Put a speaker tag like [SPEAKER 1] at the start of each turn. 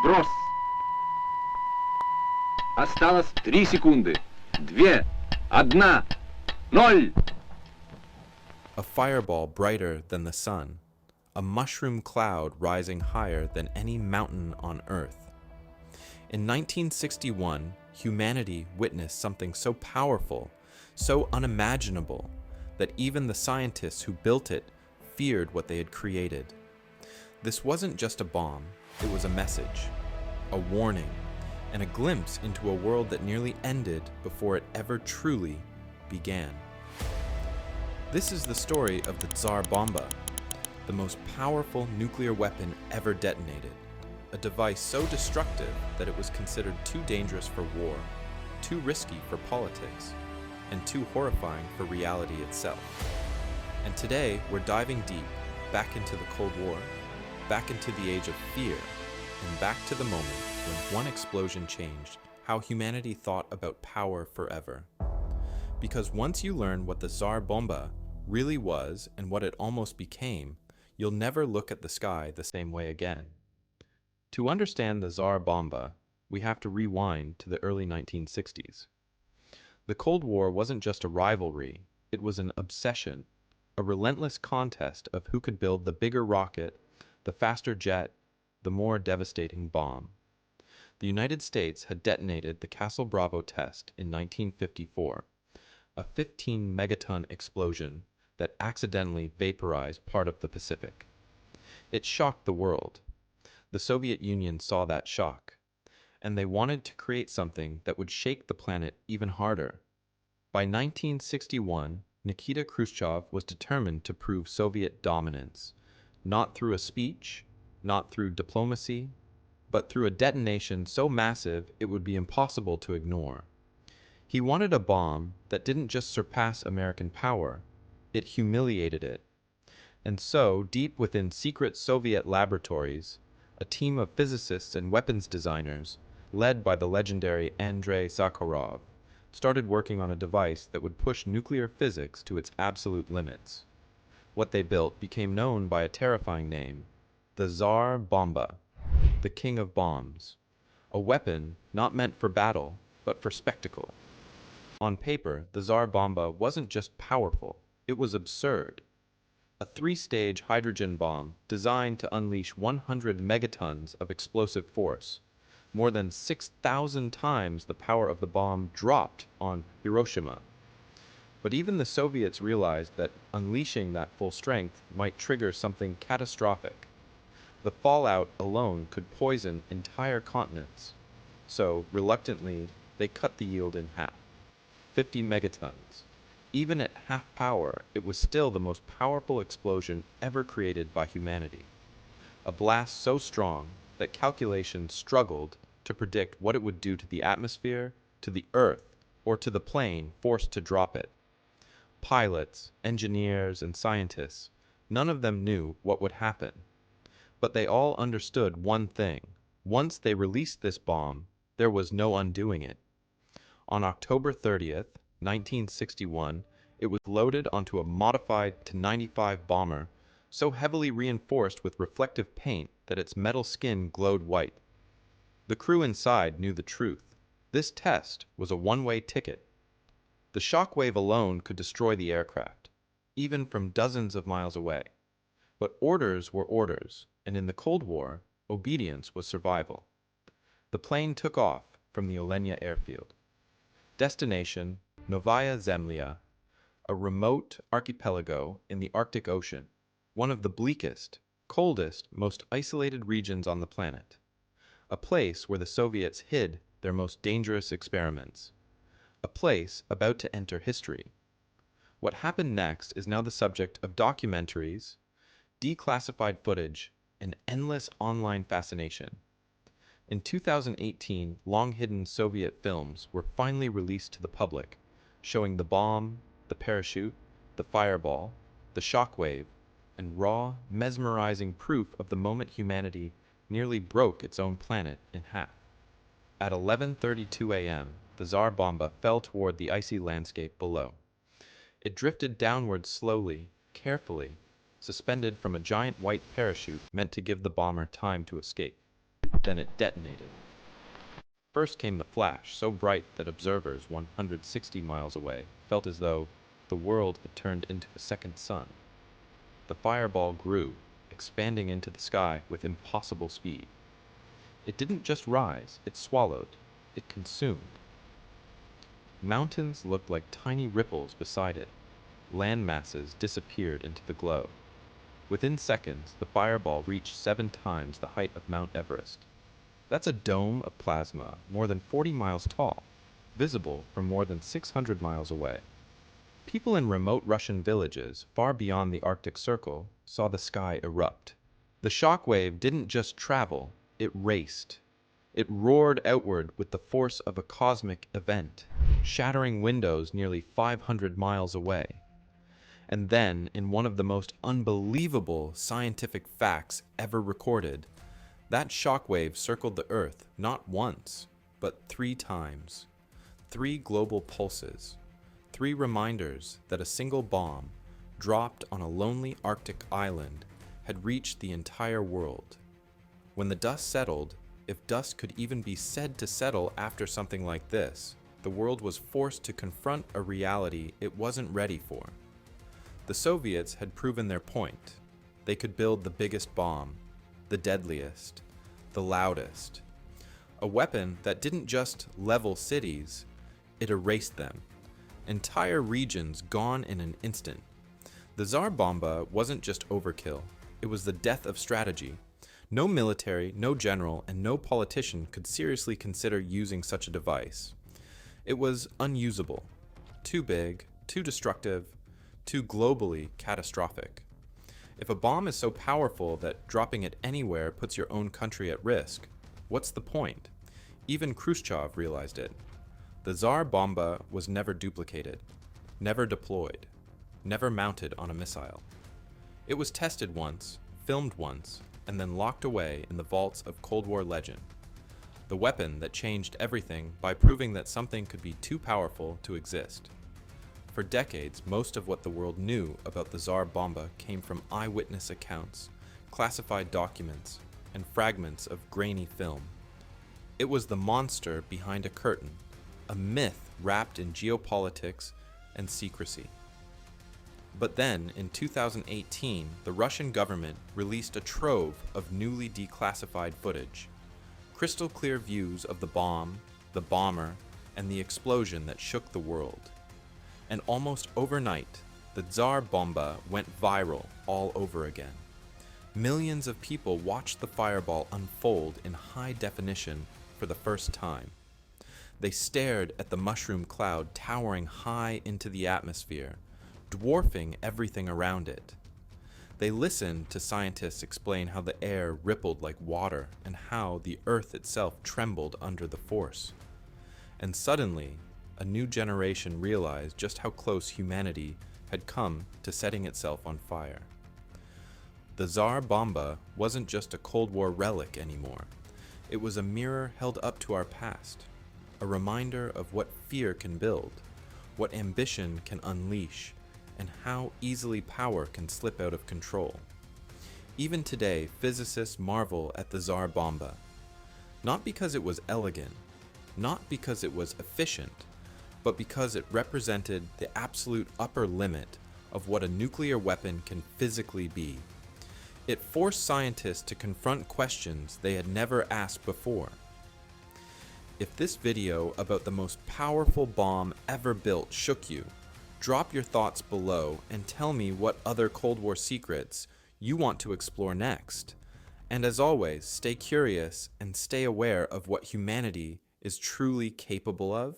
[SPEAKER 1] Сброс. Осталось 3 секунды. 2, 1, 0.
[SPEAKER 2] A fireball brighter than the sun, a mushroom cloud rising higher than any mountain on Earth. In 1961, humanity witnessed something so powerful, so unimaginable, that even the scientists who built it feared what they had created. This wasn't just a bomb, it was a message, a warning, and a glimpse into a world that nearly ended before it ever truly began. This is the story of the Tsar Bomba, the most powerful nuclear weapon ever detonated, a device so destructive that it was considered too dangerous for war, too risky for politics, and too horrifying for reality itself. And today, we're diving deep, back into the Cold War, back into the age of fear, and back to the moment when one explosion changed how humanity thought about power forever. Because once you learn what the Tsar Bomba really was and what it almost became, you'll never look at the sky the same way again. To understand the Tsar Bomba, we have to rewind to the early 1960s. The Cold War wasn't just a rivalry, it was an obsession, a relentless contest of who could build the bigger rocket, the faster jet, the more devastating bomb. The United States had detonated the Castle Bravo test in 1954, a 15-megaton explosion that accidentally vaporized part of the Pacific. It shocked the world. The Soviet Union saw that shock, and they wanted to create something that would shake the planet even harder. By 1961, Nikita Khrushchev was determined to prove Soviet dominance, not through a speech, not through diplomacy, but through a detonation so massive it would be impossible to ignore. He wanted a bomb that didn't just surpass American power, it humiliated it. And so, deep within secret Soviet laboratories, a team of physicists and weapons designers, led by the legendary Andrei Sakharov, started working on a device that would push nuclear physics to its absolute limits. What they built became known by a terrifying name, the Tsar Bomba, the king of bombs, a weapon not meant for battle, but for spectacle. On paper, the Tsar Bomba wasn't just powerful, it was absurd. A 3-stage hydrogen bomb designed to unleash 100 megatons of explosive force, more than 6,000 times the power of the bomb dropped on Hiroshima. But even the Soviets realized that unleashing that full strength might trigger something catastrophic. The fallout alone could poison entire continents. So, reluctantly, they cut the yield in half. 50 megatons. Even at half power, it was still the most powerful explosion ever created by humanity. A blast so strong that calculations struggled to predict what it would do to the atmosphere, to the Earth, or to the plane forced to drop it. Pilots, engineers, and scientists, none of them knew what would happen. But they all understood one thing. Once they released this bomb, there was no undoing it. On October 30th, 1961, it was loaded onto a modified Tu-95 bomber, so heavily reinforced with reflective paint that its metal skin glowed white. The crew inside knew the truth. This test was a one-way ticket. The shockwave alone could destroy the aircraft, even from dozens of miles away. But orders were orders, and in the Cold War, obedience was survival. The plane took off from the Olenka airfield. Destination, Novaya Zemlya, a remote archipelago in the Arctic Ocean, one of the bleakest, coldest, most isolated regions on the planet. A place where the Soviets hid their most dangerous experiments. A place about to enter history. What happened next is now the subject of documentaries, declassified footage, and endless online fascination. In 2018, long-hidden Soviet films were finally released to the public, showing the bomb, the parachute, the fireball, the shockwave, and raw, mesmerizing proof of the moment humanity nearly broke its own planet in half. At 11:32 a.m., the Tsar Bomba fell toward the icy landscape below. It drifted downward slowly, carefully, suspended from a giant white parachute meant to give the bomber time to escape. Then it detonated. First came the flash, so bright that observers 160 miles away felt as though the world had turned into a second sun. The fireball grew, expanding into the sky with impossible speed. It didn't just rise, it swallowed, it consumed. Mountains looked like tiny ripples beside it. Land masses disappeared into the glow. Within seconds, the fireball reached 7 times the height of Mount Everest. That's a dome of plasma more than 40 miles tall, visible from more than 600 miles away. People in remote Russian villages far beyond the Arctic Circle saw the sky erupt. The shock wave didn't just travel, it raced. It roared outward with the force of a cosmic event, shattering windows nearly 500 miles away. And then, in one of the most unbelievable scientific facts ever recorded, that shockwave circled the Earth not once, but 3 times. 3 global pulses. 3 reminders that a single bomb, dropped on a lonely Arctic island, had reached the entire world. When the dust settled, if dust could even be said to settle after something like this, the world was forced to confront a reality it wasn't ready for. The Soviets had proven their point. They could build the biggest bomb, the deadliest, the loudest. A weapon that didn't just level cities, it erased them. Entire regions gone in an instant. The Tsar Bomba wasn't just overkill, it was the death of strategy. No military, no general, and no politician could seriously consider using such a device. It was unusable, too big, too destructive, too globally catastrophic. If a bomb is so powerful that dropping it anywhere puts your own country at risk, what's the point? Even Khrushchev realized it. The Tsar Bomba was never duplicated, never deployed, never mounted on a missile. It was tested once, filmed once, and then locked away in the vaults of Cold War legend. The weapon that changed everything by proving that something could be too powerful to exist. For decades, most of what the world knew about the Tsar Bomba came from eyewitness accounts, classified documents, and fragments of grainy film. It was the monster behind a curtain, a myth wrapped in geopolitics and secrecy. But then, in 2018, the Russian government released a trove of newly declassified footage. Crystal clear views of the bomb, the bomber, and the explosion that shook the world. And almost overnight, the Tsar Bomba went viral all over again. Millions of people watched the fireball unfold in high definition for the first time. They stared at the mushroom cloud towering high into the atmosphere, dwarfing everything around it. They listened to scientists explain how the air rippled like water and how the earth itself trembled under the force. And suddenly, a new generation realized just how close humanity had come to setting itself on fire. The Tsar Bomba wasn't just a Cold War relic anymore. It was a mirror held up to our past, a reminder of what fear can build, what ambition can unleash, and how easily power can slip out of control. Even today, physicists marvel at the Tsar Bomba, not because it was elegant, not because it was efficient, but because it represented the absolute upper limit of what a nuclear weapon can physically be. It forced scientists to confront questions they had never asked before. If this video about the most powerful bomb ever built shook you, drop your thoughts below and tell me what other Cold War secrets you want to explore next. And as always, stay curious and stay aware of what humanity is truly capable of.